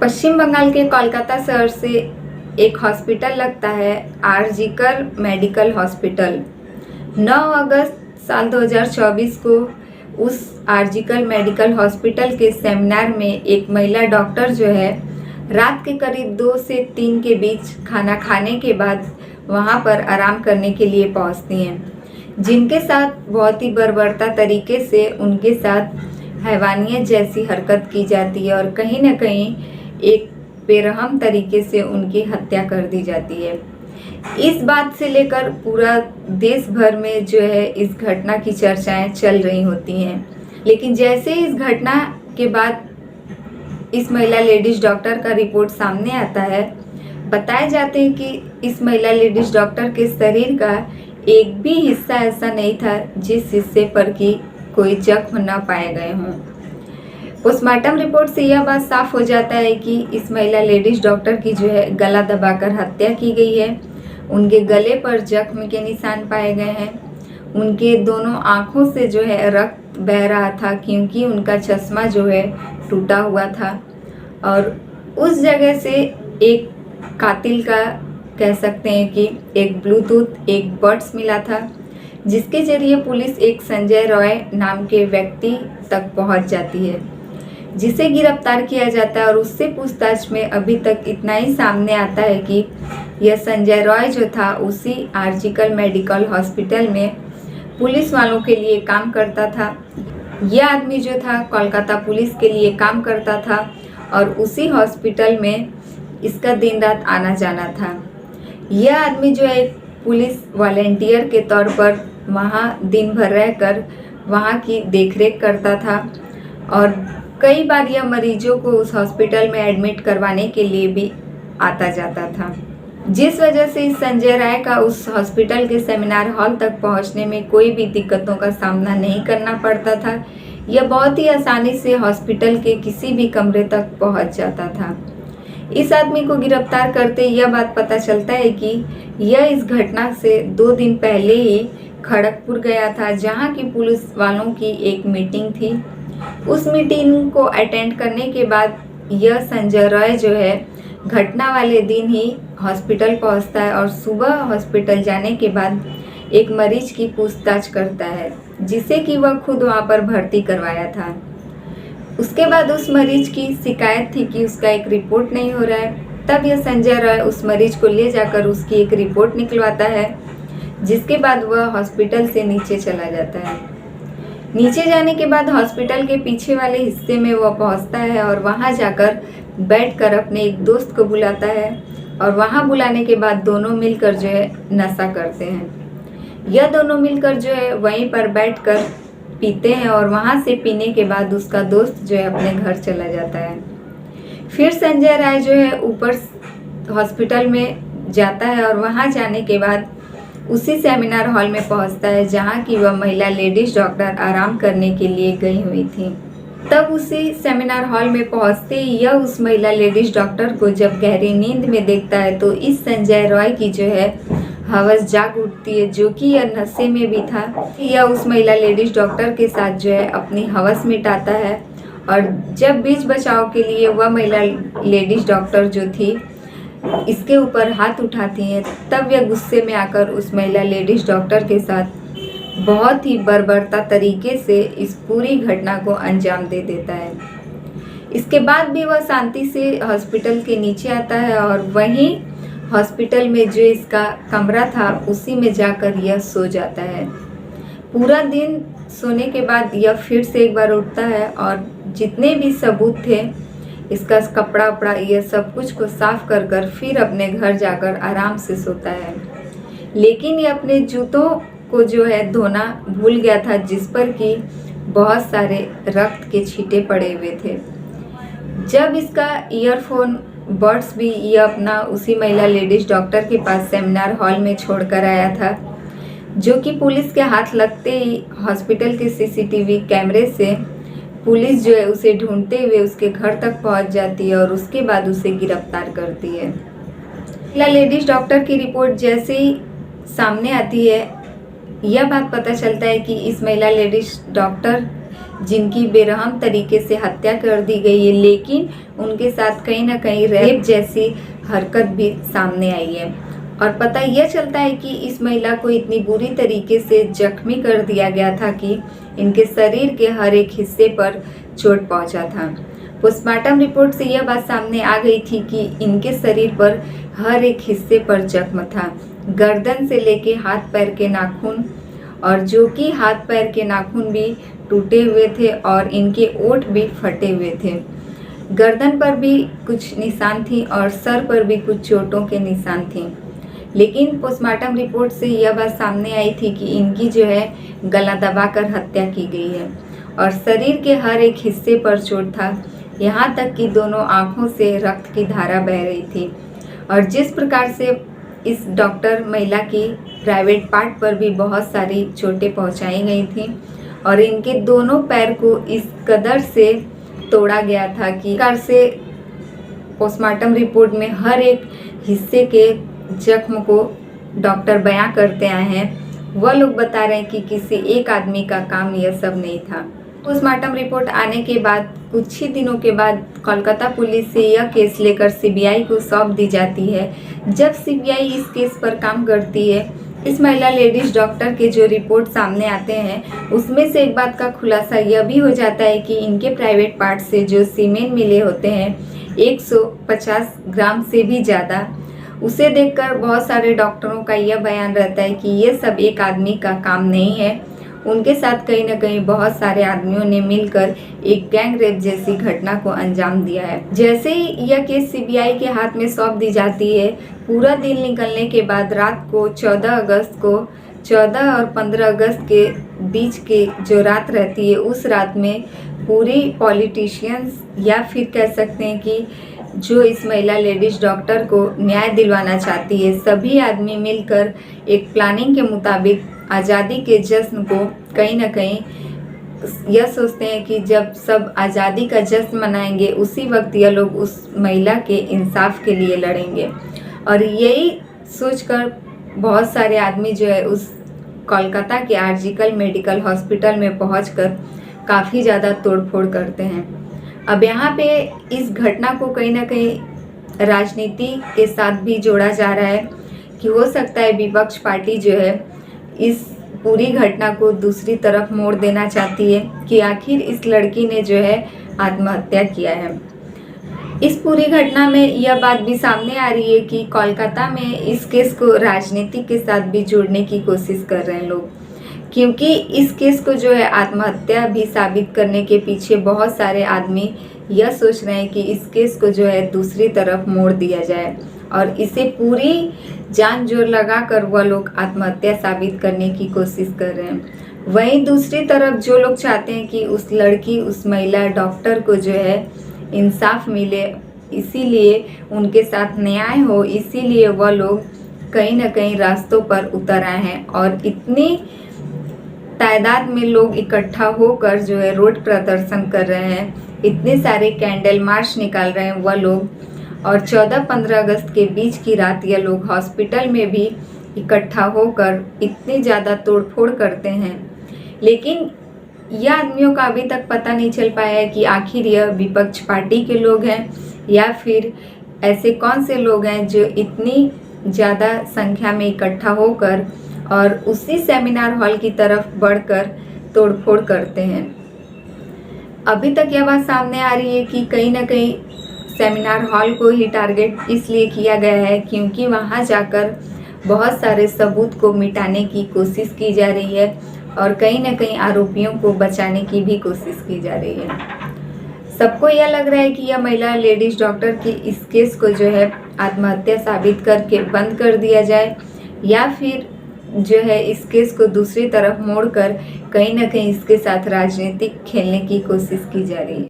पश्चिम बंगाल के कोलकाता शहर से एक हॉस्पिटल लगता है, आरजीकर मेडिकल हॉस्पिटल। 9 अगस्त साल 2024 को उस आरजीकर मेडिकल हॉस्पिटल के सेमिनार में एक महिला डॉक्टर जो है रात के करीब 2 से 3 के बीच खाना खाने के बाद वहां पर आराम करने के लिए पहुंचती हैं, जिनके साथ बहुत ही बर्बरता तरीके से उनके साथ हैवानियत जैसी हरकत की जाती है और कहीं न कहीं एक बेरहम तरीके से उनकी हत्या कर दी जाती है। इस बात से लेकर पूरा देश भर में जो है इस घटना की चर्चाएं चल रही होती हैं, लेकिन जैसे इस घटना के बाद इस महिला लेडीज डॉक्टर का रिपोर्ट सामने आता है, बताए जाते हैं कि इस महिला लेडीज डॉक्टर के शरीर का एक भी हिस्सा ऐसा नहीं था जिस हिस्से पर कि कोई जख्म न पाए गए हों। पोस्टमार्टम रिपोर्ट से यह बात साफ हो जाता है कि इस महिला लेडीज डॉक्टर की जो है गला दबाकर हत्या की गई है। उनके गले पर जख्म के निशान पाए गए हैं। उनके दोनों आँखों से जो है रक्त बह रहा था क्योंकि उनका चश्मा जो है टूटा हुआ था और उस जगह से एक कातिल का कह सकते हैं कि एक ब्लूटूथ एक बड्स मिला था, जिसके जरिए पुलिस एक संजय रॉय नाम के व्यक्ति तक पहुंच जाती है, जिसे गिरफ्तार किया जाता है। और उससे पूछताछ में अभी तक इतना ही सामने आता है कि यह संजय रॉय जो था उसी आरजीकर मेडिकल हॉस्पिटल में पुलिस वालों के लिए काम करता था। यह आदमी जो था कोलकाता पुलिस के लिए काम करता था और उसी हॉस्पिटल में इसका दिन रात आना जाना था। यह आदमी जो है पुलिस वॉलेंटियर के तौर पर वहाँ दिन भर रहकर वहाँ की देखरेख करता था और कई बार यह मरीजों को उस हॉस्पिटल में एडमिट करवाने के लिए भी आता जाता था, जिस वजह से इस संजय राय का उस हॉस्पिटल के सेमिनार हॉल तक पहुंचने में कोई भी दिक्कतों का सामना नहीं करना पड़ता था। यह बहुत ही आसानी से हॉस्पिटल के किसी भी कमरे तक पहुंच जाता था। इस आदमी को गिरफ्तार करते यह बात पता चलता है कि यह इस घटना से 2 दिन पहले ही खड़गपुर गया था, जहां की पुलिस वालों की एक मीटिंग थी। उस मीटिंग को अटेंड करने के बाद यह संजय रॉय जो है घटना वाले दिन ही हॉस्पिटल पहुंचता है और सुबह हॉस्पिटल जाने के बाद एक मरीज की पूछताछ करता है, जिसे कि वह खुद वहां पर भर्ती करवाया था। उसके बाद उस मरीज की शिकायत थी कि उसका एक रिपोर्ट नहीं हो रहा है। तब यह संजय रॉय उस मरीज को ले जाकर उसकी एक रिपोर्ट निकलवाता है, जिसके बाद वह हॉस्पिटल से नीचे चला जाता है। नीचे जाने के बाद हॉस्पिटल के पीछे वाले हिस्से में वह पहुंचता है और वहां जाकर बैठकर अपने एक दोस्त को बुलाता है और वहां बुलाने के बाद दोनों मिलकर जो है नशा करते हैं। यह दोनों मिलकर जो है वहीं पर बैठकर पीते हैं और वहां से पीने के बाद उसका दोस्त जो है अपने घर चला जाता है। फिर संजय राय जो है ऊपर हॉस्पिटल में जाता है और वहां जाने के बाद उसी सेमिनार हॉल में पहुंचता है जहां की वह महिला लेडीज डॉक्टर आराम करने के लिए गई हुई थी। तब उसी सेमिनार हॉल में पहुंचते ही यह उस महिला लेडीज डॉक्टर को जब गहरी नींद में देखता है तो इस संजय रॉय की जो है हवस जाग उठती है, जो कि यह नशे में भी था। यह उस महिला लेडीज डॉक्टर के साथ जो है अपनी हवस मिटाता है और जब बीच बचाव के लिए वह महिला लेडीज डॉक्टर जो थी इसके ऊपर हाथ उठाती हैं, तब यह गुस्से में आकर उस महिला लेडीज डॉक्टर के साथ बहुत ही बर्बरता तरीके से इस पूरी घटना को अंजाम दे देता है। इसके बाद भी वह शांति से हॉस्पिटल के नीचे आता है और वहीं हॉस्पिटल में जो इसका कमरा था उसी में जाकर यह सो जाता है। पूरा दिन सोने के बाद यह फिर से एक बार उठता है और जितने भी सबूत थे इसका कपड़ा वपड़ा यह सब कुछ को साफ कर फिर अपने घर जाकर आराम से सोता है। लेकिन ये अपने जूतों को जो है धोना भूल गया था, जिस पर कि बहुत सारे रक्त के छींटे पड़े हुए थे। जब इसका ईयरफोन बड्स भी यह अपना उसी महिला लेडीज डॉक्टर के पास सेमिनार हॉल में छोड़कर आया था, जो कि पुलिस के हाथ लगते ही हॉस्पिटल के सीसीटीवी कैमरे से पुलिस जो है उसे ढूंढते हुए उसके घर तक पहुंच जाती है और उसके बाद उसे गिरफ्तार करती है। महिला लेडीज डॉक्टर की रिपोर्ट जैसे ही सामने आती है, यह बात पता चलता है कि इस महिला लेडीज डॉक्टर जिनकी बेरहम तरीके से हत्या कर दी गई है, लेकिन उनके साथ कहीं ना कहीं रेप जैसी हरकत भी सामने आई है। और पता यह चलता है कि इस महिला को इतनी बुरी तरीके से जख्मी कर दिया गया था कि इनके शरीर के हर एक हिस्से पर चोट पहुंचा था। पोस्टमार्टम रिपोर्ट से यह बात सामने आ गई थी कि इनके शरीर पर हर एक हिस्से पर जख्म था, गर्दन से लेके हाथ पैर के नाखून, और जो कि हाथ पैर के नाखून भी टूटे हुए थे और इनके ओंठ भी फटे हुए थे। गर्दन पर भी कुछ निशान थी और सर पर भी कुछ चोटों के निशान थी। लेकिन पोस्टमार्टम रिपोर्ट से यह बात सामने आई थी कि इनकी जो है गला दबाकर हत्या की गई है और शरीर के हर एक हिस्से पर चोट था, यहाँ तक कि दोनों आंखों से रक्त की धारा बह रही थी। और जिस प्रकार से इस डॉक्टर महिला की प्राइवेट पार्ट पर भी बहुत सारी चोटें पहुंचाई गई थी और इनके दोनों पैर को इस कदर से तोड़ा गया था कि प्रकार से पोस्टमार्टम रिपोर्ट में हर एक हिस्से के जख्म को डॉक्टर बयां करते आए हैं। वह लोग बता रहे हैं कि किसी एक आदमी का काम यह सब नहीं था। पोस्टमार्टम रिपोर्ट आने के बाद कुछ ही दिनों के बाद कोलकाता पुलिस से यह केस लेकर सीबीआई को सौंप दी जाती है। जब सीबीआई इस केस पर काम करती है, इस महिला लेडीज डॉक्टर के जो रिपोर्ट सामने आते हैं उसमें से एक बात का खुलासा यह भी हो जाता है कि इनके प्राइवेट पार्ट से जो सीमेन मिले होते हैं 150 ग्राम से भी ज़्यादा, उसे देखकर बहुत सारे डॉक्टरों का यह बयान रहता है कि ये सब एक आदमी का काम नहीं है। उनके साथ कहीं ना कहीं बहुत सारे आदमियों ने मिलकर एक गैंग रेप जैसी घटना को अंजाम दिया है। जैसे ही यह केस सीबीआई के हाथ में सौंप दी जाती है, पूरा दिन निकलने के बाद रात को 14 और 15 अगस्त के बीच के जो रात रहती है, उस रात में पूरी पॉलिटिशियंस या फिर कह सकते हैं कि जो इस महिला लेडीज डॉक्टर को न्याय दिलवाना चाहती है, सभी आदमी मिलकर एक प्लानिंग के मुताबिक आज़ादी के जश्न को कहीं ना कहीं यह सोचते हैं कि जब सब आज़ादी का जश्न मनाएंगे उसी वक्त यह लोग उस महिला के इंसाफ के लिए लड़ेंगे। और यही सोचकर बहुत सारे आदमी जो है उस कोलकाता के आरजीकर मेडिकल हॉस्पिटल में पहुंचकर काफ़ी ज़्यादा तोड़फोड़ करते हैं। अब यहाँ पे इस घटना को कहीं ना कहीं राजनीति के साथ भी जोड़ा जा रहा है कि हो सकता है विपक्ष पार्टी जो है इस पूरी घटना को दूसरी तरफ मोड़ देना चाहती है कि आखिर इस लड़की ने जो है आत्महत्या किया है। इस पूरी घटना में यह बात भी सामने आ रही है कि कोलकाता में इस केस को राजनीति के साथ भी जोड़ने की कोशिश कर रहे हैं लोग, क्योंकि इस केस को जो है आत्महत्या भी साबित करने के पीछे बहुत सारे आदमी यह सोच रहे हैं कि इस केस को जो है दूसरी तरफ मोड़ दिया जाए और इसे पूरी जान जोर लगाकर वह लोग आत्महत्या साबित करने की कोशिश कर रहे हैं। वहीं दूसरी तरफ जो लोग चाहते हैं कि उस लड़की, उस महिला डॉक्टर को जो है इंसाफ मिले, इसीलिए उनके साथ न्याय हो, इसीलिए वह लोग कहीं ना कहीं रास्तों पर उतर आए हैं और इतनी तादाद में लोग इकट्ठा होकर जो है रोड प्रदर्शन कर रहे हैं, इतने सारे कैंडल मार्च निकाल रहे हैं वह लोग। और 14-15 अगस्त के बीच की रात यह लोग हॉस्पिटल में भी इकट्ठा होकर इतनी ज़्यादा तोड़फोड़ करते हैं। लेकिन यह आदमियों का अभी तक पता नहीं चल पाया है कि आखिर यह विपक्ष पार्टी के लोग हैं या फिर ऐसे कौन से लोग हैं जो इतनी ज़्यादा संख्या में इकट्ठा होकर और उसी सेमिनार हॉल की तरफ बढ़कर तोड़फोड़ करते हैं। अभी तक यह बात सामने आ रही है कि कहीं ना कहीं सेमिनार हॉल को ही टारगेट इसलिए किया गया है क्योंकि वहां जाकर बहुत सारे सबूत को मिटाने की कोशिश की जा रही है और कहीं ना कहीं आरोपियों को बचाने की भी कोशिश की जा रही है। सबको यह लग रहा है कि यह महिला लेडीज डॉक्टर की इस केस को जो है आत्महत्या साबित करके बंद कर दिया जाए या फिर जो है इस केस को दूसरी तरफ मोड़कर कहीं ना कहीं इसके साथ राजनीतिक खेलने की कोशिश की जा रही है।